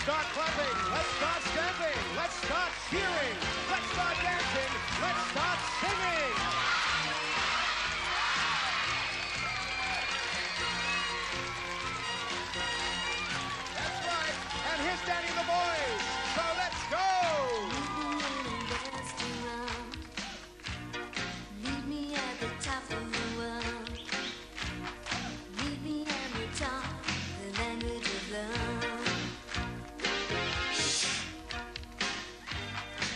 start clapping. Let's start stamping. Let's start cheering. Let's start dancing. Let's start singing. That's right. And here's Danny and the boys. So let's go. Meet me at the top of the world. Meet me at the top, the language of love.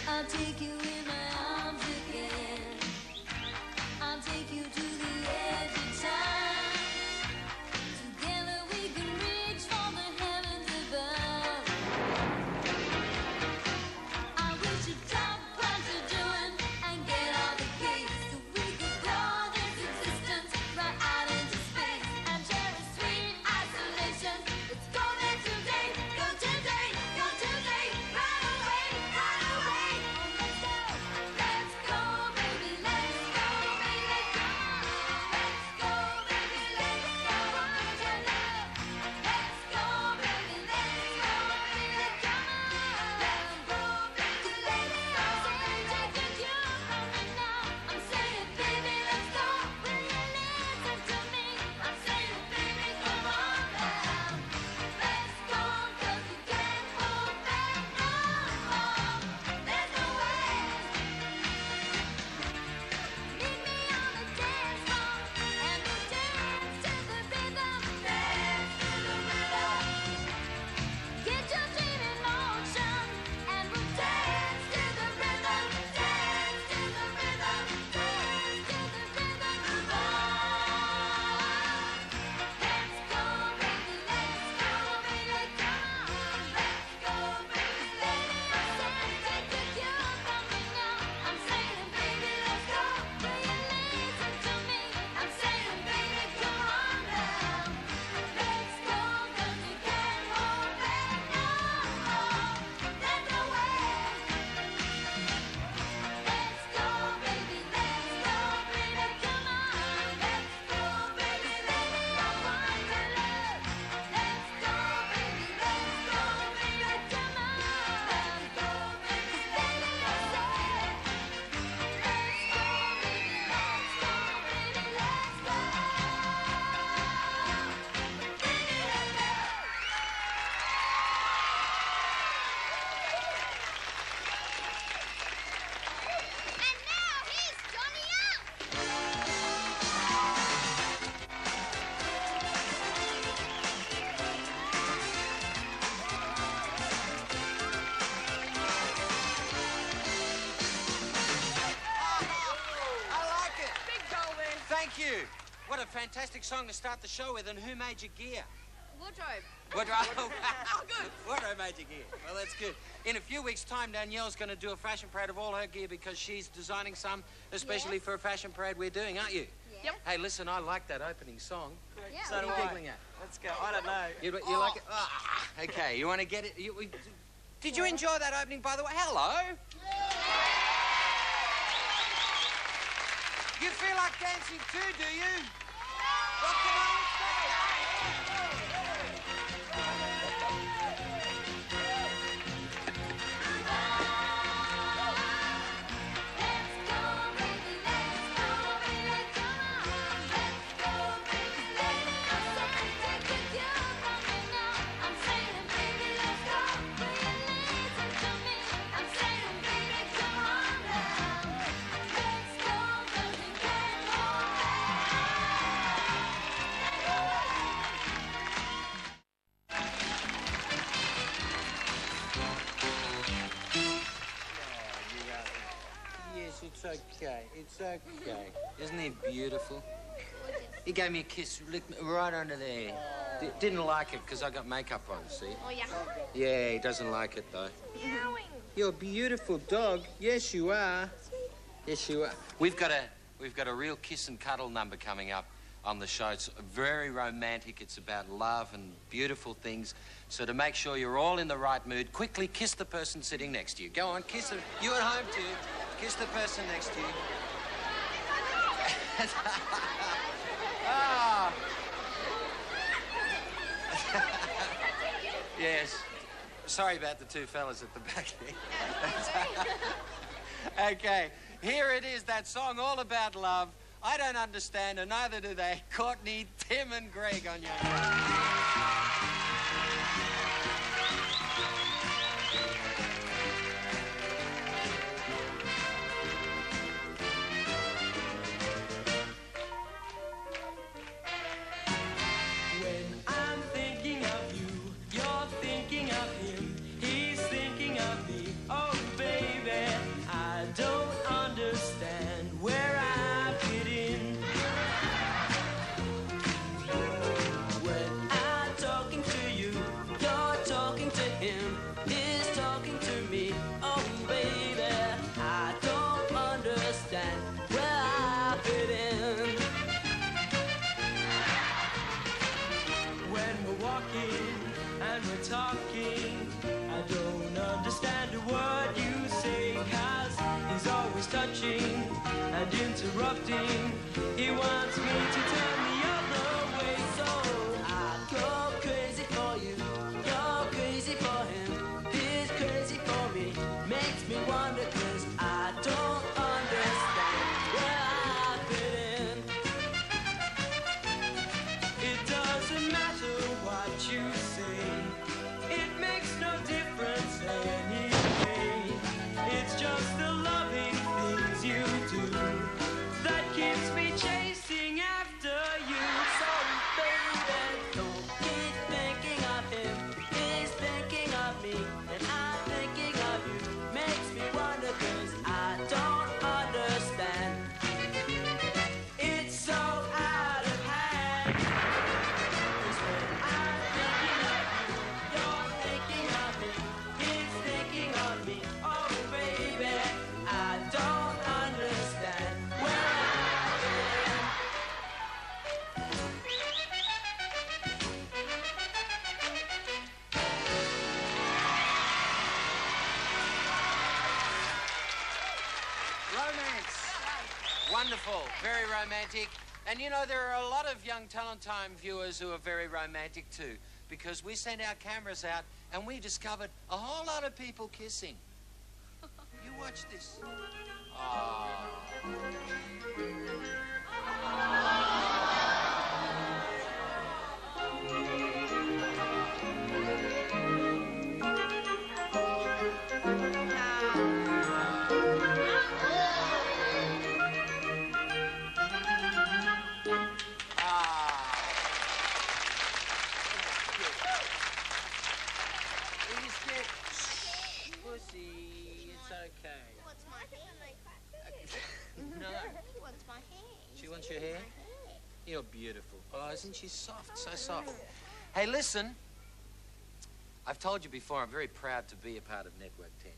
I'll take you in my arms again. I'll take you to the edge of time. Together we can reach for the heavens above. I wish you'd stop what you're doing and get all the keys so we could throw this existence right out into space and share a sweet isolation. Let's go there today, go today, go today, right away, right away. Let's go, baby, let's go, baby, come on. Let's go, baby, let's go, together. Let's go, baby, let's go, baby, come on. Let's go, baby, let's go, baby, take you from me now. I'm saying, baby, let's go. Will you listen to me? I'm saying, baby, come on now. Let's go, 'cause we can't hold back no more. There's no way. Meet me on the dance floor and we'll dance to the rhythm. Dance to the rhythm. Get your feet in motion and we'll dance to the rhythm. Dance to the rhythm. Dance to the rhythm. Move on. Let's go, baby. Let's go, baby. Come on. Let's go, baby. Let's go. Take the cue from me now. I'm saying, baby, let's go. Will you listen to me? I'm saying, baby, come on now. Let's go, 'cause we can't hold back no more. There's no way. Let's go, baby, let's go, baby, come on. Let's go, baby, let's go, find your love. Let's go, baby, let's go, baby, come on. Let's go, baby, let's go, say. Let's go, baby, let's go, baby, let's go. Baby, let's go. And now here's Johnny Young. I like it. Big Golden. Thank you. What a fantastic song to start the show with. And who made your gear? Wardrobe. Wardrobe. Oh, good. Wardrobe made your gear. Well, that's good. In a few weeks' time, Danielle's going to do a fashion parade of all her gear because she's designing some, especially Yes. for a fashion parade we're doing, aren't you? Yep. Hey, listen, I like that opening song. Yeah. So we do do. I. Giggling at? Let's go. I don't know. You like it? Ah, okay, you want to get it? Did you enjoy that opening, by the way? Hello? You feel like dancing too, do you? Well, come on, let's go. Let's go, baby, let's go, baby, come on. Let's go, baby, let's go, say. Take the cue from me now. I'm saying, baby, let's go. Will you listen to me? I'm saying, baby, come on now. Let's go, 'cause we can't hold Yes, it's okay. It's okay. Isn't he beautiful? He gave me a kiss, licked me right under there. Didn't like it because I got makeup on, see? Oh, yeah. Yeah, he doesn't like it, though. Meowing. You're a beautiful dog. Yes, you are. Yes, you are. We've got a real kiss and cuddle number coming up on the show. It's very romantic. It's about love and beautiful things. So to make sure you're all in the right mood, quickly kiss the person sitting next to you. Go on, kiss them. You at home too. Kiss the person next to you. Ah. Yes. Sorry about the two fellas at the back there. Okay, here it is, that song all about love. I don't understand, and neither do they. Courtney, Tim, and Greg on your talking. I don't understand a word you say, 'cause he's always touching and interrupting. He wants me to turn the other way, so I go crazy for you. You're crazy for him. He's crazy for me. Makes me wonder, 'cause I don't understand where I fit in. It doesn't matter what you say. It makes no difference anyway. It's just the loving things you do that keeps me chasing after you. So baby, don't keep thinking of him. He's thinking of me, and I'm thinking of you. Makes me wonder, 'cause I don't understand. It's so out of hand. 'Cause when I'm thinking of you, you're thinking of me. He's thinking of me. Oh baby, I don't understand where I've been. Romance. Wonderful, very romantic. And you know, there are a lot of young Talent Time viewers who are very romantic too, because we sent our cameras out and we discovered a whole lot of people kissing. You watch this. Pussy, it's okay. What's my No, He wants my hair. she wants your hair? You're beautiful. Oh, isn't she soft? So soft. Hey, listen. I've told you before, I'm very proud to be a part of Network 10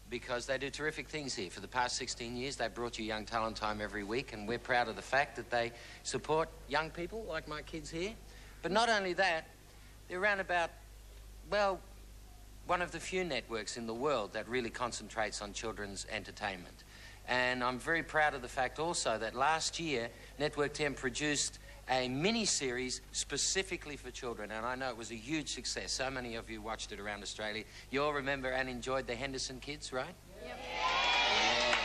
because they do terrific things here. For the past 16 years, they brought you Young Talent Time every week, and we're proud of the fact that they support young people like my kids here. But not only that, they're around about, well, one of the few networks in the world that really concentrates on children's entertainment. And I'm very proud of the fact also that last year, Network 10 produced a mini-series specifically for children, and I know it was a huge success. So many of you watched it around Australia. You all remember and enjoyed the Henderson kids, right? Yep. Yeah.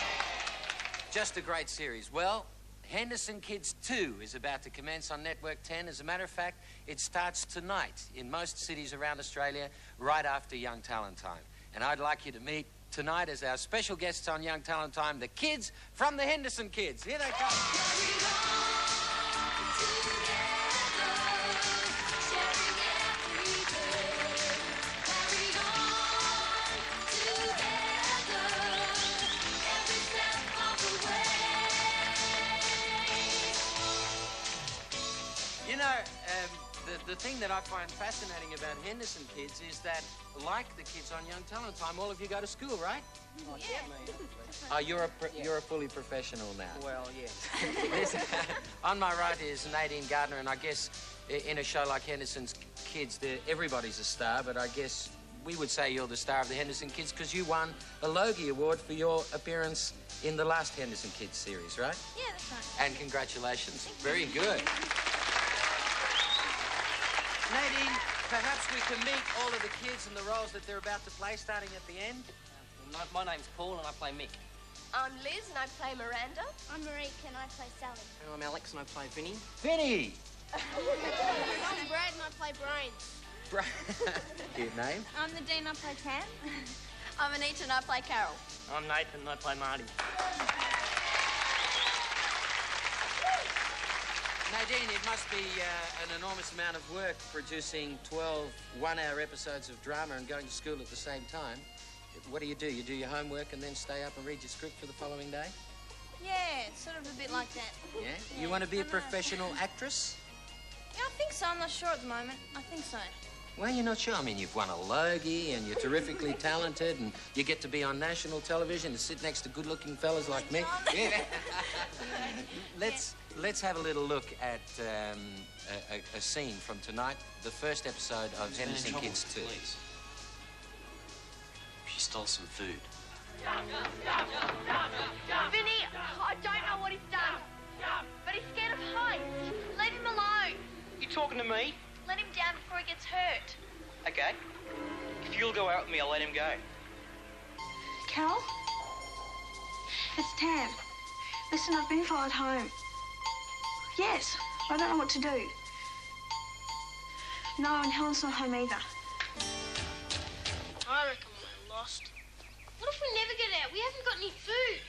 Just a great series. Well, Henderson Kids 2 is about to commence on Network 10. As a matter of fact, it starts tonight in most cities around Australia, right after Young Talent Time. And I'd like you to meet tonight as our special guests on Young Talent Time, the kids from the Henderson Kids. Here they come. You know, the thing that I find fascinating about Henderson Kids is that, like the kids on Young Talent Time, all of you go to school, right? Oh, you're a fully professional now. Well, yes. Listen, on my right is Nadine Gardner, and I guess in a show like Henderson's Kids, everybody's a star, but I guess we would say you're the star of the Henderson Kids because you won a Logie Award for your appearance in the last Henderson Kids series, right? Yeah, that's right. And congratulations. Very good. Nadine, Perhaps we can meet all of the kids and the roles that they're about to play, starting at the end. My name's Paul and I play Mick. I'm Liz and I play Miranda. I'm Marika and I play Sally. And I'm Alex and I play Vinny. Vinny! I'm Brad and I play Brains. Cute name. I'm Nadine and I play Tam. I'm Anita and I play Carol. I'm Nathan and I play Marty. Nadine, it must be an enormous amount of work producing 12 one-hour episodes of drama and going to school at the same time. What do? You do your homework and then stay up and read your script for the following day? Yeah, sort of a bit like that. Yeah? You want to be a professional actress? Yeah, I think so. I'm not sure at the moment. I think so. Well, you're not sure. I mean, you've won a Logie and you're terrifically talented and you get to be on national television and sit next to good-looking fellas like me. Yeah. Let's have a little look at a scene from tonight, the first episode of Henderson Kids 2. She stole some food. Vinny, I don't know what he's done, but he's scared of heights. Leave him alone. You talking to me? Let him down before he gets hurt. Okay. If you'll go out with me, I'll let him go. Carol? It's Tam. Listen, I've been followed home. Yes, I don't know what to do. No, and Helen's not home either. I reckon we're lost. What if we never get out? We haven't got any food.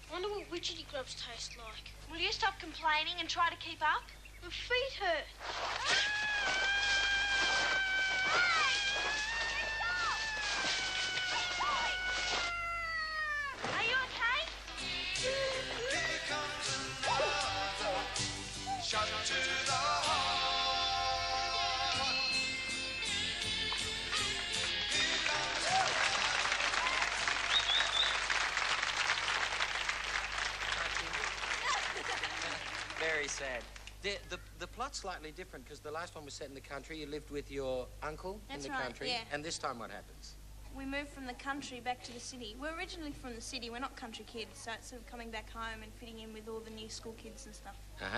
I wonder what widgety grubs taste like. Will you stop complaining and try to keep up? My feet hurt. Are you okay? Here comes another shot to the heart. Here comes Very sad. The plot's slightly different because the last one was set in the country. You lived with your uncle That's in the right, country. yeah. And this time what happens? We moved from the country back to the city. We're originally from the city. We're not country kids, so it's sort of coming back home and fitting in with all the new school kids and stuff.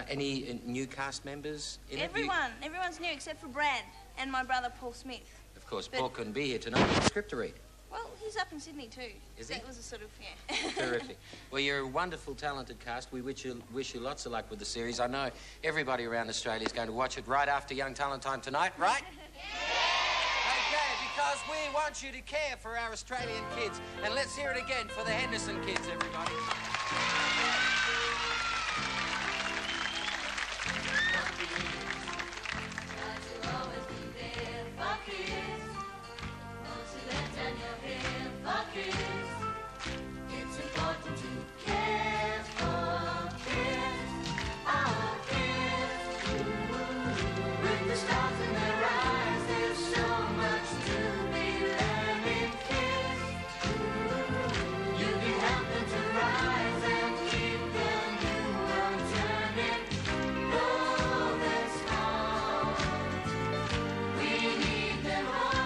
Any new cast members in it? Everyone's new except for Brad and my brother Paul Smith. Of course, But- Paul couldn't be here tonight. He has a script to read. Well, he's up in Sydney too. Is so he? it was a sort of, yeah. Terrific. Well, you're a wonderful, talented cast. We wish you lots of luck with the series. I know everybody around Australia is going to watch it right after Young Talent Time tonight, right? Okay, because we want you to care for our Australian kids. And let's hear it again for the Henderson kids, everybody. It's important to care for kids, our kids. With the stars in their eyes, there's so much to be learning, kids. You can help them to rise and keep the new world turning. Though that's hard, we need them all.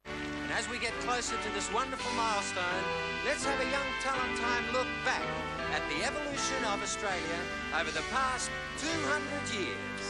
And as we get closer to this wonderful milestone, let's have a Young Talent Time look back at the evolution of Australia over the past 200 years.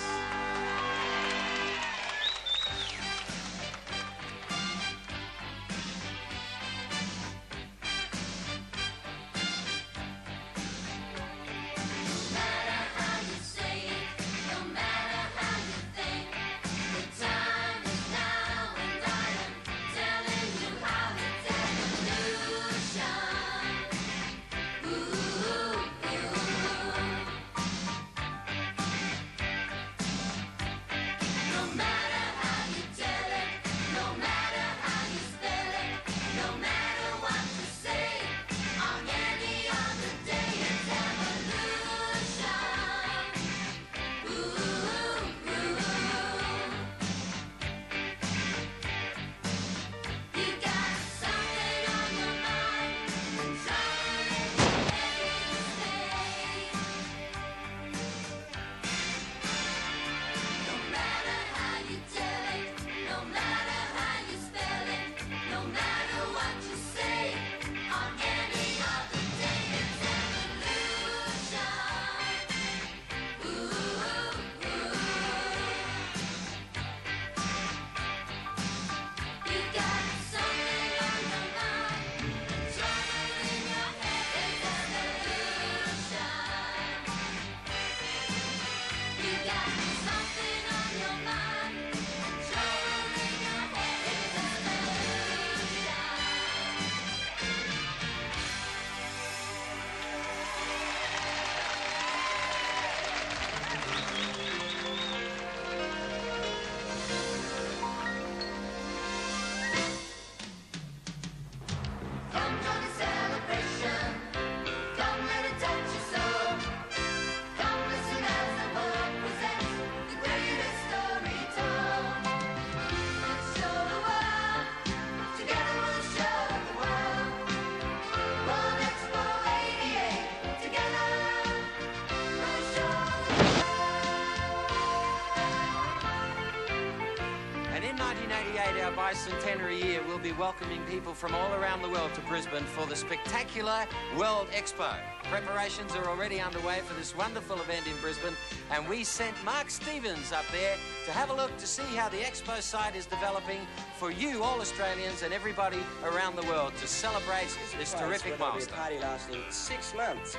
bicentenary year, we'll be welcoming people from all around the world to Brisbane for the spectacular World Expo. Preparations are already underway for this wonderful event in Brisbane, and we sent Mark Stevens up there to have a look to see how the expo site is developing for you, all Australians, and everybody around the world to celebrate this terrific milestone. There'll be a party lasting 6 months.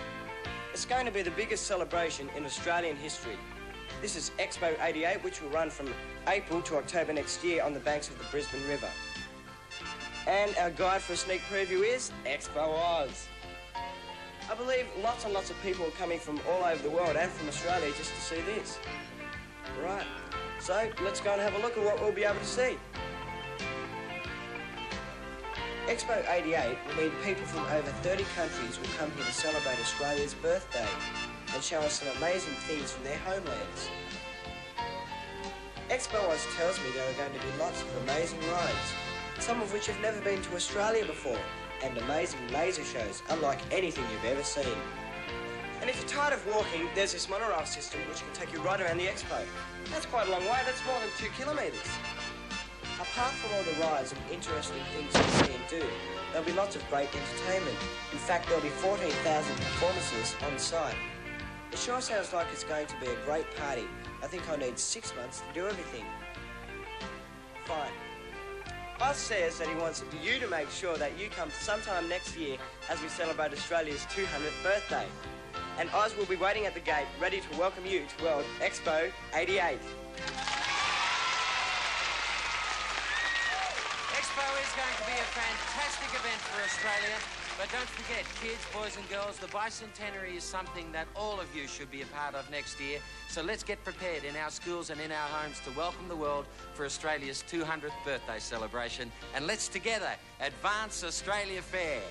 It's going to be the biggest celebration in Australian history. This is Expo 88, which will run from April to October next year on the banks of the Brisbane River. And our guide for a sneak preview is Expo Oz. I believe lots and lots of people are coming from all over the world and from Australia just to see this. Right, so let's go and have a look at what we'll be able to see. Expo 88 will mean people from over 30 countries will come here to celebrate Australia's birthday and show us some amazing things from their homelands. Expo Oz tells me there are going to be lots of amazing rides, some of which have never been to Australia before, and amazing laser shows unlike anything you've ever seen. And if you're tired of walking, there's this monorail system which can take you right around the expo. That's quite a long way, that's more than 2 kilometres. Apart from all the rides and interesting things to see and do, there'll be lots of great entertainment. In fact, there'll be 14,000 performances on site. It sure sounds like it's going to be a great party. I think I'll need 6 months to do everything. Fine. Oz says that he wants you to make sure that you come sometime next year as we celebrate Australia's 200th birthday. And Oz will be waiting at the gate, ready to welcome you to World Expo 88. Expo is going to be a fantastic event for Australia, but don't forget, kids, boys and girls, the bicentenary is something that all of you should be a part of next year. So let's get prepared in our schools and in our homes to welcome the world for Australia's 200th birthday celebration, and let's together advance Australia fair.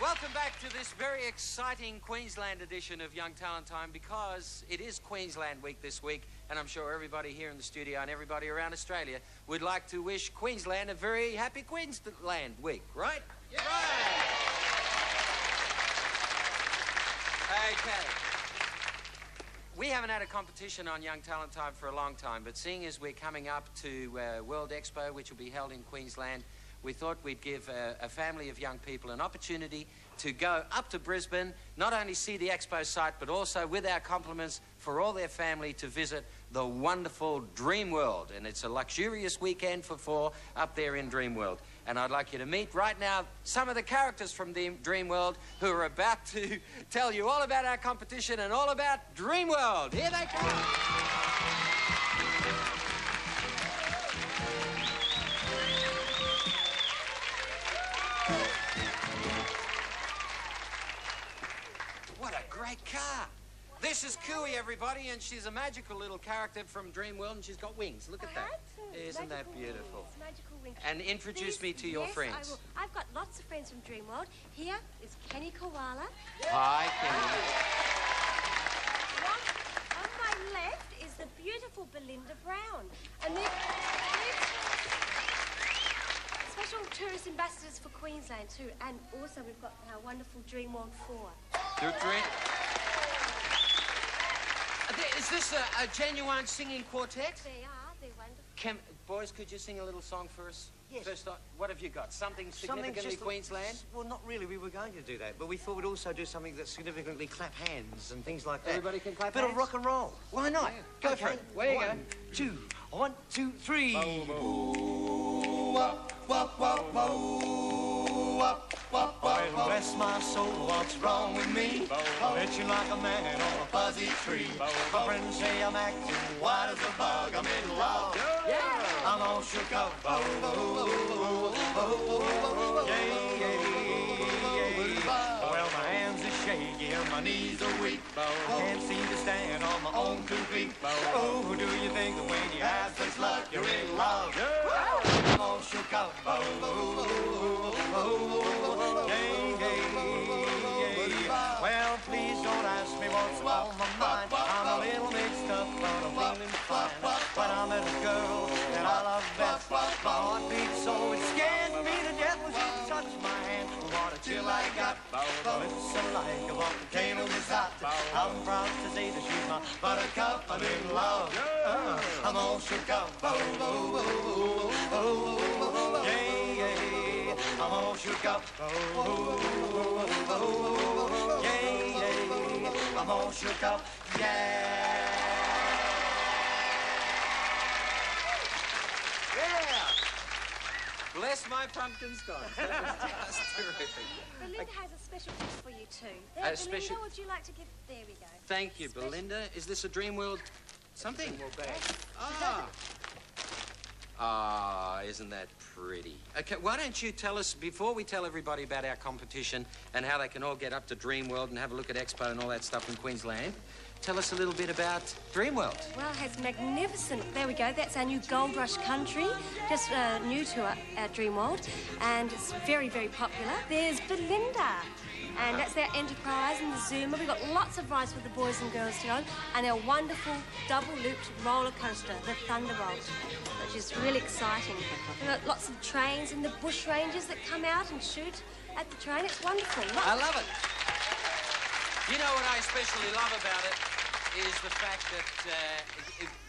Welcome back to this very exciting Queensland edition of Young Talent Time, because it is Queensland Week this week, and I'm sure everybody here in the studio and everybody around Australia would like to wish Queensland a very happy Queensland Week, right? Yeah. Right. Okay. We haven't had a competition on Young Talent Time for a long time, but seeing as we're coming up to World Expo, which will be held in Queensland, we thought we'd give a family of young people an opportunity to go up to Brisbane, not only see the expo site, but also with our compliments for all their family to visit the wonderful Dream World. And it's a luxurious weekend for 4 up there in Dream World. And I'd like you to meet right now some of the characters from the Dream World who are about to tell you all about our competition and all about Dream World. Here they come. What a great car. This is Cooey, everybody, and she's a magical little character from Dream World, and she's got wings. Look at that. Isn't that beautiful? Wings, magical wings. And introduce me to your friends. I will. I've got lots of friends from Dream World. Here is Kenny Koala. Hi, Kenny. On my left is the beautiful Belinda Brown. And they're special tourist ambassadors for Queensland too. And also we've got our wonderful Dream World 4. Is this a genuine singing quartet? They are. They're wonderful. Boys, could you sing a little song for us? Yes. First, what have you got? Something significantly Queensland? Well, not really. We were going to do that, but we thought we'd also do something that significantly clap hands and things like that. Everybody can clap Bit hands? of rock and roll. Why not? Go for it. Where you go? 2, 1, 2, 3. Well, bless my soul, what's wrong with me? Itching like a man on a fuzzy tree. My friends say I'm acting white as a bug. I'm in love. Yeah. I'm all shook up. Well, my hands are shaky and my knees are weak. I can't seem to stand on my own 2 feet. Oh, who do you think that when you have such luck, you're in love? I'm all shook up. Well, please don't ask me what's on my mind. I'm a little mixed up, but I'm feeling fine. When I met a girl that I love best, my heart beats so it scared me to death when she touched my hand. What a chill I got. Listen like a volcano is hot. I'm proud to say that she's my buttercup. I'm in love. I'm all shook up. Yeah, I'm all shook up. Yeah, I'm all shook up. Yeah. Bless my pumpkin scotch. That's terrific. Belinda has a special gift for you too. There, A Belinda, special- would you like to give? There we go. Thank you, Belinda. Is this a Dream World something? Isn't that pretty? Okay, why don't you tell us, before we tell everybody about our competition and how they can all get up to Dream World and have a look at Expo and all that stuff in Queensland, tell us a little bit about Dream World. Well, it has magnificent, there we go, that's our new Gold Rush country, just new to our Dream World, and it's very, very popular. There's Belinda, and that's our Enterprise and the Zoomer. We've got lots of rides for the boys and girls to go on, and our wonderful double-looped roller coaster, the Thunderbolt, which is really exciting. We've got lots of trains and the bush rangers that come out and shoot at the train. It's wonderful. I love it. You know what I especially love about it is the fact that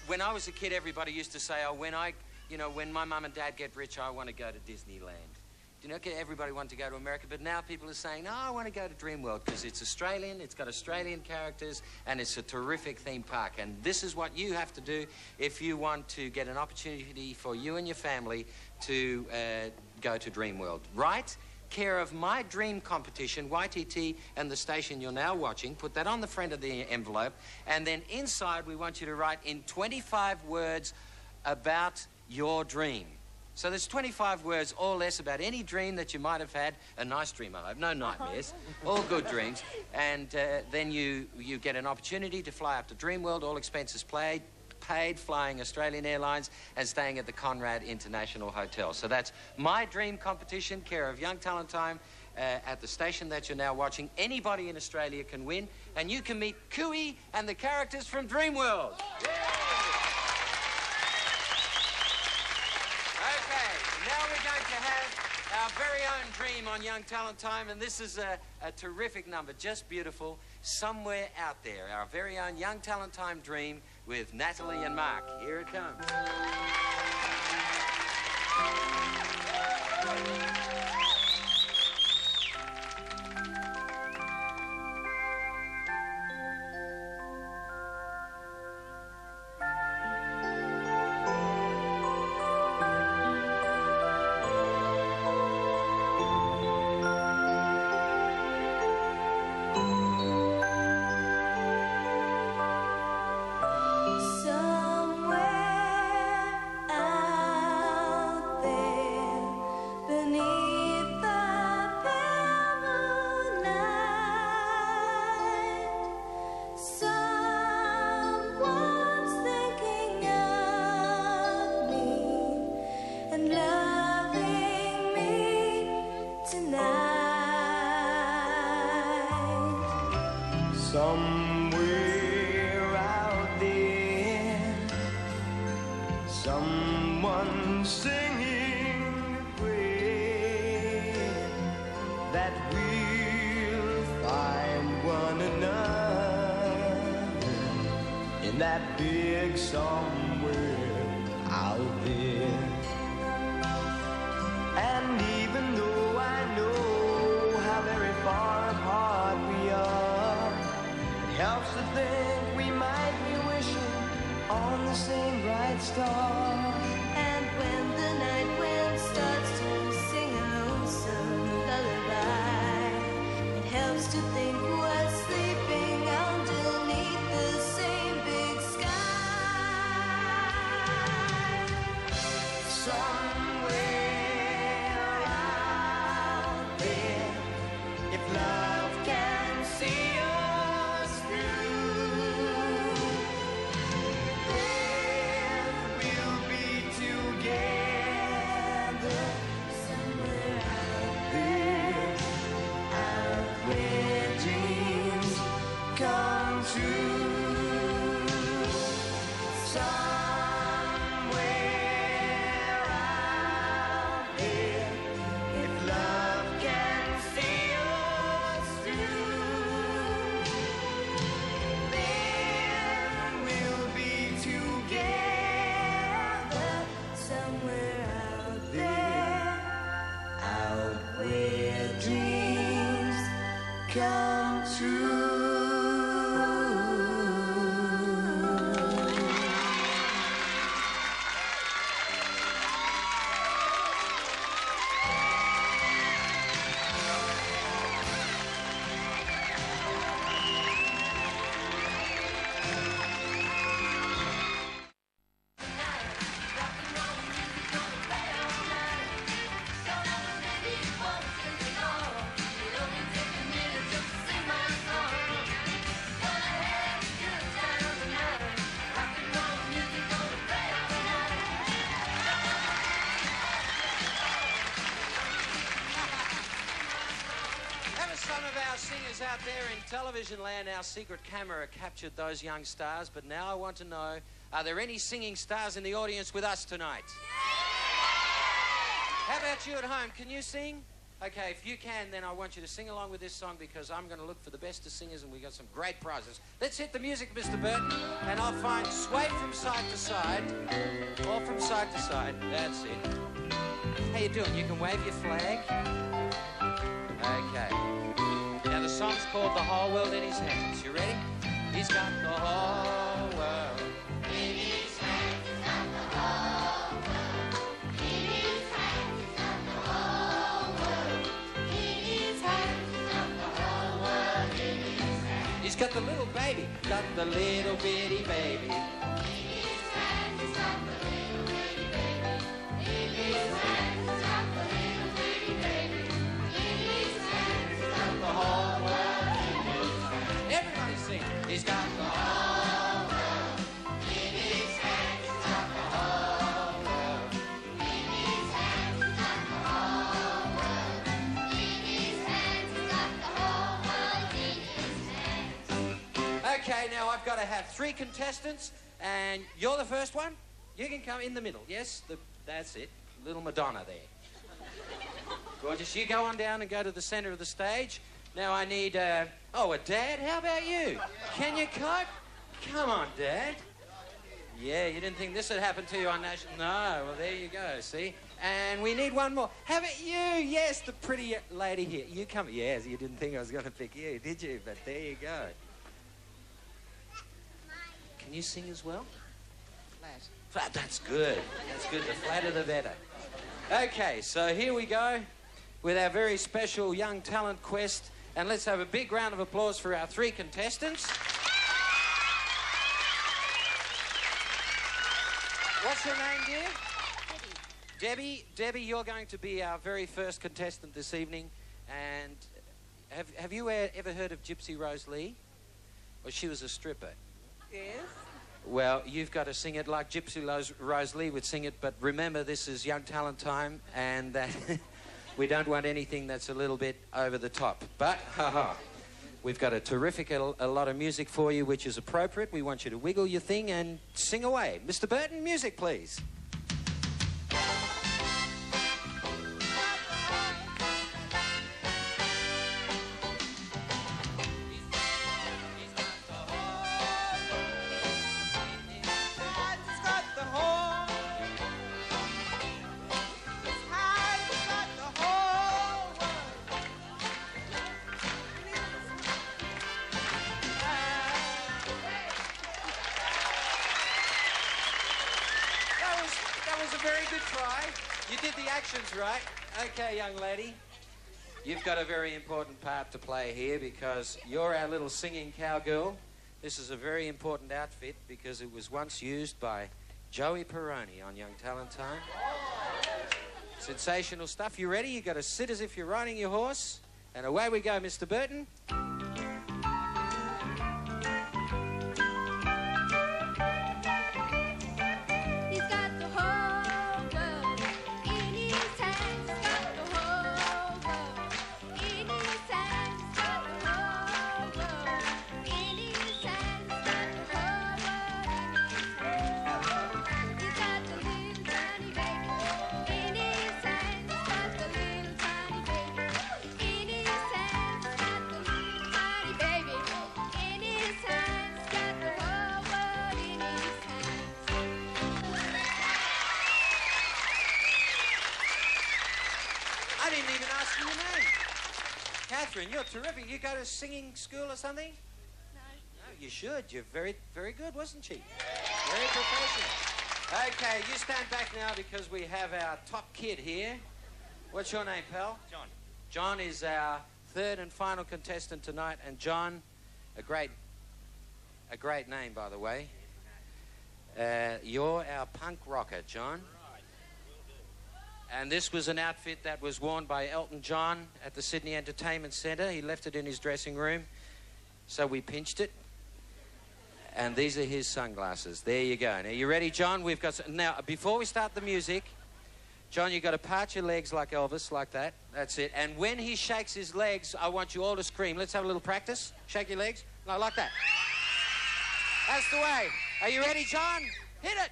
when I was a kid, everybody used to say, oh, when my mum and dad get rich, I want to go to Disneyland. You know, everybody wanted to go to America, but now people are saying, oh, I want to go to Dream World because it's Australian, it's got Australian characters, and it's a terrific theme park. And this is what you have to do if you want to get an opportunity for you and your family to go to Dream World. Right? Care of My Dream Competition, YTT, and the station you're now watching. Put that on the front of the envelope, and then inside we want you to write in 25 words about your dream. So there's 25 words or less about any dream that you might have had. A nice dream, I hope. No nightmares. All good dreams. And then you get an opportunity to fly up to Dream World, all expenses paid, flying Australian Airlines and staying at the Conrad International Hotel. So that's My Dream Competition, care of Young Talent Time, at the station that you're now watching. Anybody in Australia can win, and you can meet Cooey and the characters from Dream World. Yeah. Okay, now we're going to have our very own dream on Young Talent Time, and this is a terrific number, just beautiful. Somewhere Out There, our very own Young Talent Time dream with Natalie and Mark. Here it comes. Somewhere out there, someone singing a prayer that we'll find one another in that big somewhere out there. And even though I know how very far apart we are, it helps to think we might be wishing on the same bright star. And when the night wind starts to sing a lonesome lullaby, it helps to think we're sleeping underneath the same big sky. Somewhere out there, if love can see us through, then we'll be together. Somewhere out There, out where dreams come true. Somewhere out there, if love can see us through, then we'll be together. somewhere out there, Out where dreams come true. Have some of our singers out there in television land, our secret camera captured those young stars, but now I want to know, are there any singing stars in the audience with us tonight? How about you at home? Can you sing? Okay, if you can, then I want you to sing along with this song because I'm going to look for the best of singers and we got some great prizes. Let's hit the music, Mr. Burton, and I'll find sway from side to side, or from side to side. That's it. How you doing? You can wave your flag. Okay. Now the song's called The Whole World in His Hands. You ready? He's got the whole world in his hands. He's got the whole world in his hands. He's got the whole world in his hands. He's got the whole world in his hands. He's got the little baby. Got the little bitty baby. In his hands. He's got the little bitty baby. In his hands. He's got the little bitty baby. In his hands. He's got the whole world in his hands. Everybody sing. He's got the whole world in his hands. He's got the whole world in his hands. He's got the whole world in his hands. He's got the whole world in his hands. Okay, now I've got to have 3 contestants, and you're the first one. You can come in the middle. Yes, that's it. Little Madonna there. Gorgeous. You go on down and go to the center of the stage. Now I need, a Dad? How about you? Can you cope? Come on, Dad. Yeah, you didn't think this would happen to you on national... No, well, there you go, see? And we need one more. How about you? Yes, the pretty lady here. You come... Yes, you didn't think I was going to pick you, did you? But there you go. Can you sing as well? Flat. Flat, that's good. That's good. The flatter the better. Okay, so here we go with our very special Young Talent Quest. And let's have a big round of applause for our 3 contestants. What's your name, dear? Debbie. Debbie, you're going to be our very first contestant this evening. And have you ever heard of Gypsy Rose Lee? Well, she was a stripper. Yes. Well, you've got to sing it like Gypsy Rose Lee would sing it, but remember this is Young Talent time, and that we don't want anything that's a little bit over the top. But, we've got a terrific, a lot of music for you, which is appropriate. We want you to wiggle your thing and sing away. Mr. Burton, music, please. He's got the whole very good try. You did the actions right. Okay, young lady. You've got a very important part to play here because you're our little singing cowgirl. This is a very important outfit because it was once used by Joey Peroni on Young Talent Time. Sensational stuff. You ready? You got to sit as if you're riding your horse. And away we go, Mr. Burton. Catherine, you're terrific. You go to singing school or something? No. No, you should. You're very, very good, wasn't she? Very professional. Okay, you stand back now because we have our top kid here. What's your name, pal? John. John is our third and final contestant tonight, and John, a great name, by the way. You're our punk rocker, John. And this was an outfit that was worn by Elton John at the Sydney Entertainment Centre. He left it in his dressing room, so we pinched it. And these are his sunglasses. There you go. Now, you ready, John? We've got now, before we start the music, John, you've got to part your legs like Elvis, like that. That's it. And when he shakes his legs, I want you all to scream. Let's have a little practice. Shake your legs. No, like that. That's the way. Are you ready, John? Hit it.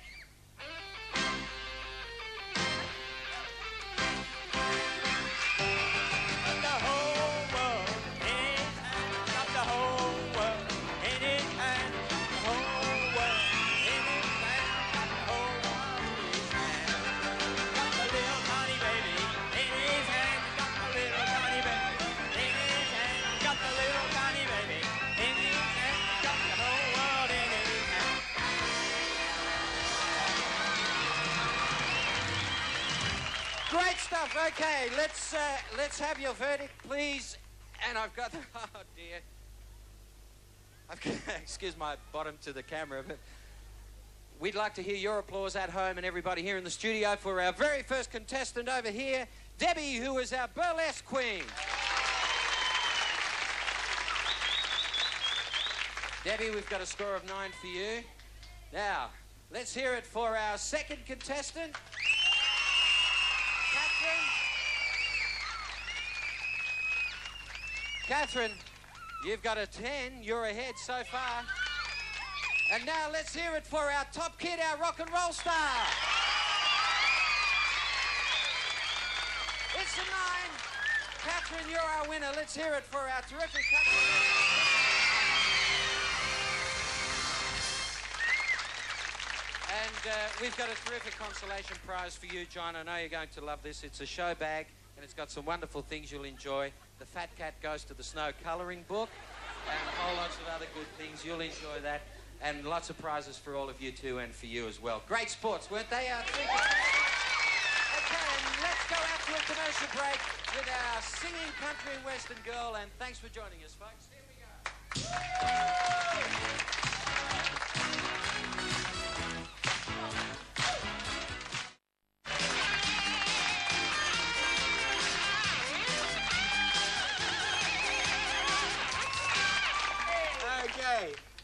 Great stuff. Okay, let's have your verdict, please. And I've got, oh dear. Excuse my bottom to the camera, but we'd like to hear your applause at home and everybody here in the studio for our very first contestant over here, Debbie, who is our burlesque queen. Debbie, we've got a score of 9 for you. Now, let's hear it for our second contestant, Catherine, you've got a 10. You're ahead so far. And now let's hear it for our top kid, our rock and roll star. It's a 9. Catherine, you're our winner. Let's hear it for our terrific Catherine. And we've got a terrific consolation prize for you, John. I know you're going to love this. It's a show bag, and it's got some wonderful things you'll enjoy. The Fat Cat goes to the snow colouring book and a whole lots of other good things. You'll enjoy that. And lots of prizes for all of you too and for you as well. Great sports, weren't they? Okay, and let's go out to a commercial break with our singing country and western girl. And thanks for joining us, folks. Here we go.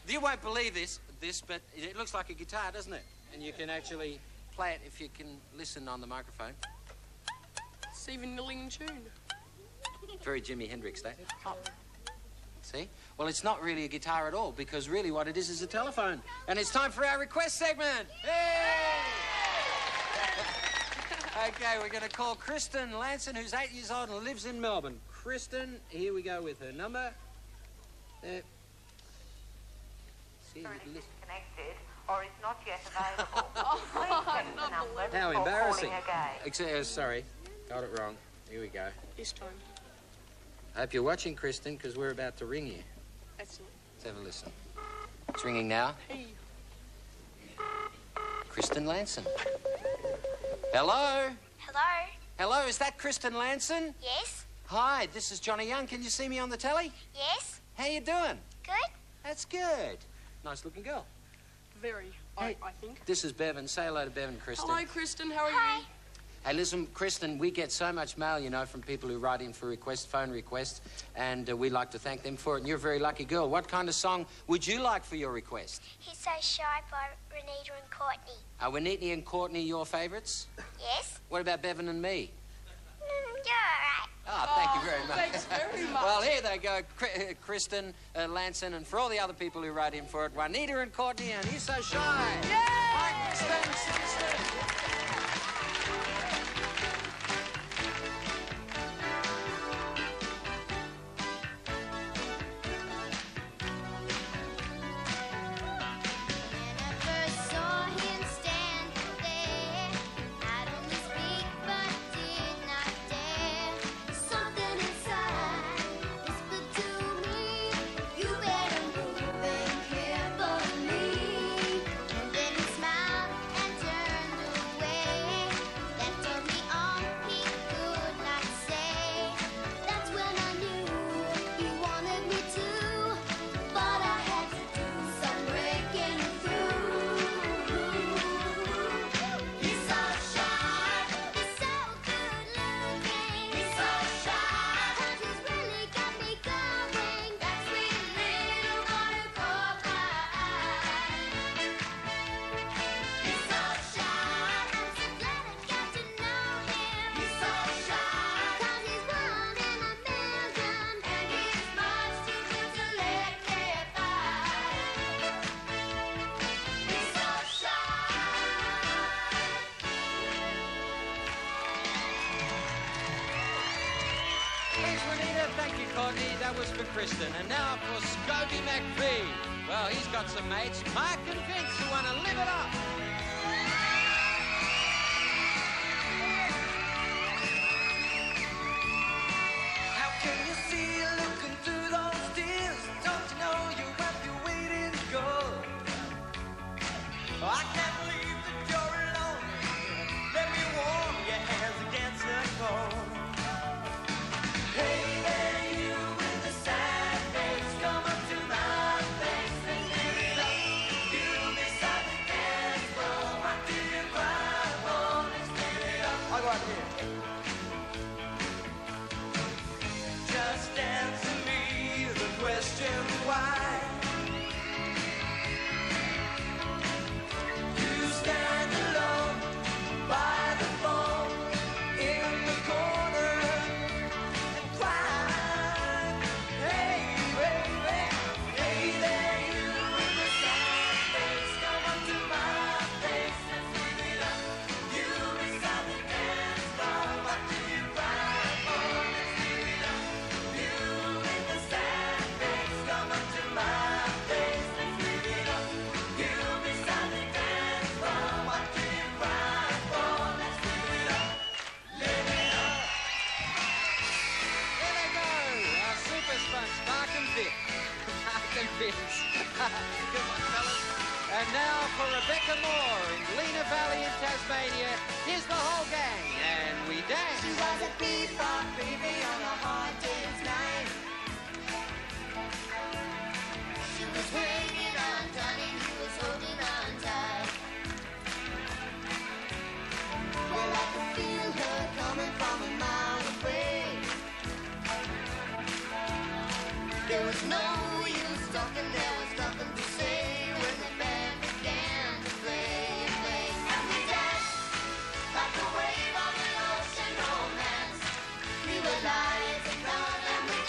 You won't believe this, but it looks like a guitar, doesn't it? And you can actually play it if you can listen on the microphone. It's even in tune. Very Jimi Hendrix, that. Oh. See? Well, it's not really a guitar at all, because really what it is a telephone. And it's time for our request segment. Hey! Okay, we're going to call Kristen Lanson, who's 8 years old and lives in Melbourne. Kristen, here we go with her number. There. Disconnected or is not yet available. Please press the number. How embarrassing. Sorry, got it wrong. Here we go. This time. I hope you're watching, Kristen, because we're about to ring you. Excellent. Let's have a listen. It's ringing now. Hey. Kristen Lanson. Hello? Hello? Hello, is that Kristen Lanson? Yes? Hi, this is Johnny Young. Can you see me on the telly? Yes? How you doing? Good? That's good. Nice looking girl. Very, Hey. I think. This is Bevan. Say hello to Bevan, Kristen. Hello, Kristen. How are Hi. you? Hey, listen, Kristen, we get so much mail, you know, from people who write in for phone requests, and we like to thank them for it, and you're a very lucky girl. What kind of song would you like for your request? He's So Shy by Renita and Courtney. Are Renita and Courtney your favourites? Yes? What about Bevan and me? You're all right. Oh, thank you very much. Thanks very much. Well, here they go, Kristen Lanson, and for all the other people who write in for it, Juanita and Courtney, and He's So Shy. Yay! Bye, Kristen. See you soon. Thank you, Courtney. That was for Kristen. And now for Scobie McPhee. Well, he's got some mates, Mark and Vince, who want to live it up. How can you see looking through those tears? Don't you know you have your waiting to go? I can't believe that you're alone. Let me warm your hands against the cold. Hey there, you with the sad face, come up to my face and give it up. You'll be sad and dance for. What do you cry for? Let's give it up. I'll go out here. Just answer me the question why. You stand alone by the phone in the corner and cry. Hey, baby, hey there, you with the sad face, come up to my face and give it up. You beside the dance floor, what do you cry for? Let's give it up. You with the sad face, come up to my face, let's give it up. You beside the dance floor, what do you cry for? Let's give it up. Live it up. There they go, our super spunks, Mark and Vince. Mark and Vince. Good one, fellas. And now for Rebecca Moore in Lena Valley in Tasmania. Here's the whole gang, and we dance. She was a bebop baby on a hot day's night. She was hanging on tight and he was holding on tight. Well, I could feel her coming from a mile away. There was no use talking, there was nothing to say when the band began to play. And we danced like a wave on the ocean romance. We were lights and proud and we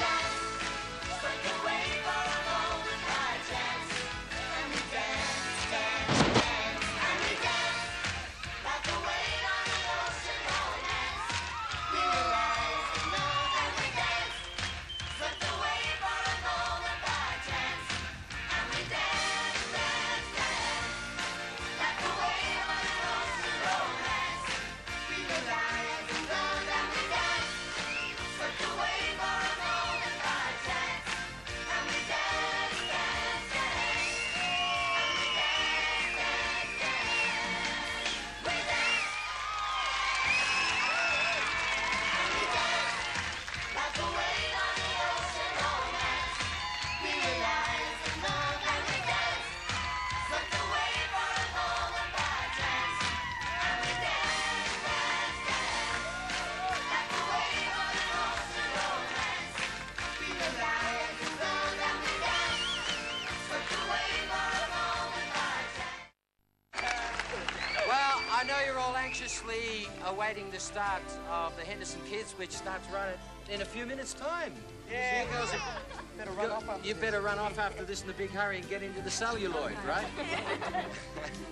we're all anxiously awaiting the start of the Henderson Kids, which starts right in a few minutes' time. Yeah. So you girls Better run off after you better run off after this in a big hurry and get into the celluloid, right?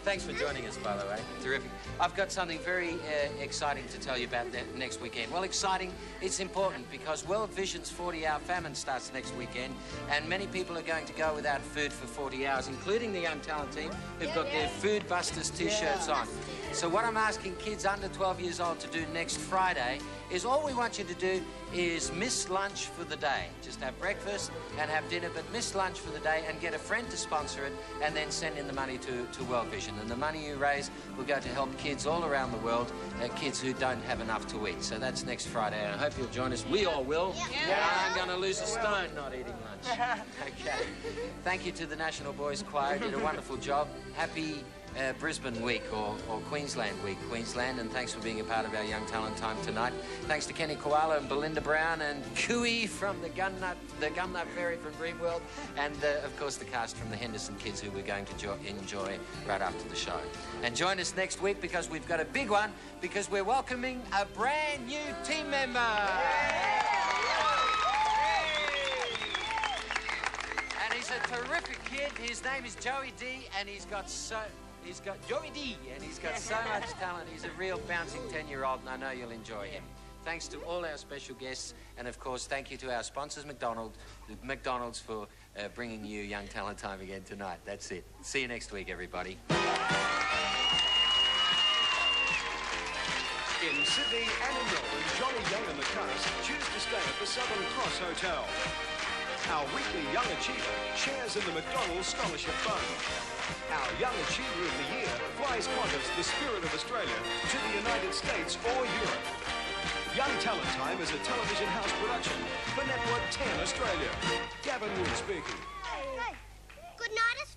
Thanks for joining us, by the way. Terrific. I've got something very exciting to tell you about that next weekend. Well, exciting, it's important because World Vision's 40-hour famine starts next weekend, and many people are going to go without food for 40 hours, including the Young Talent team who've got their Food Busters T-shirts on. So what I'm asking kids under 12 years old to do next Friday is all we want you to do is miss lunch for the day. Just have breakfast and have dinner, but miss lunch for the day and get a friend to sponsor it and then send in the money to World Vision. And the money you raise will go to help kids all around the world, kids who don't have enough to eat. So that's next Friday. I hope you'll join us. We all will. I'm going to lose a stone not eating lunch. Okay. Thank you to the National Boys Choir. Did a wonderful job. Happy Brisbane Week or Queensland Week, Queensland, and thanks for being a part of our Young Talent Time tonight. Thanks to Kenny Koala and Belinda Brown and Cooey from the Gumnut Fairy from Dreamworld, and of course the cast from the Henderson Kids who we're going to enjoy right after the show. And join us next week because we've got a big one, because we're welcoming a brand new team member. And he's a terrific kid. His name is Joey D, and he's got Joey D, and he's got so much talent. He's a real bouncing 10-year-old, and I know you'll enjoy him. Thanks to all our special guests, and of course, thank you to our sponsors, McDonald's, for bringing you Young Talent Time again tonight. That's it. See you next week, everybody. In Sydney and in Melbourne, Johnny Young and the cast choose to stay at the Southern Cross Hotel. Our weekly Young Achiever shares in the McDonald's Scholarship Fund. Our Young Achiever of the Year flies Qantas, the Spirit of Australia, to the United States or Europe. Young Talent Time is a television house production for Network 10 Australia. Gavin Wood speaking. Hey, good night, Australia.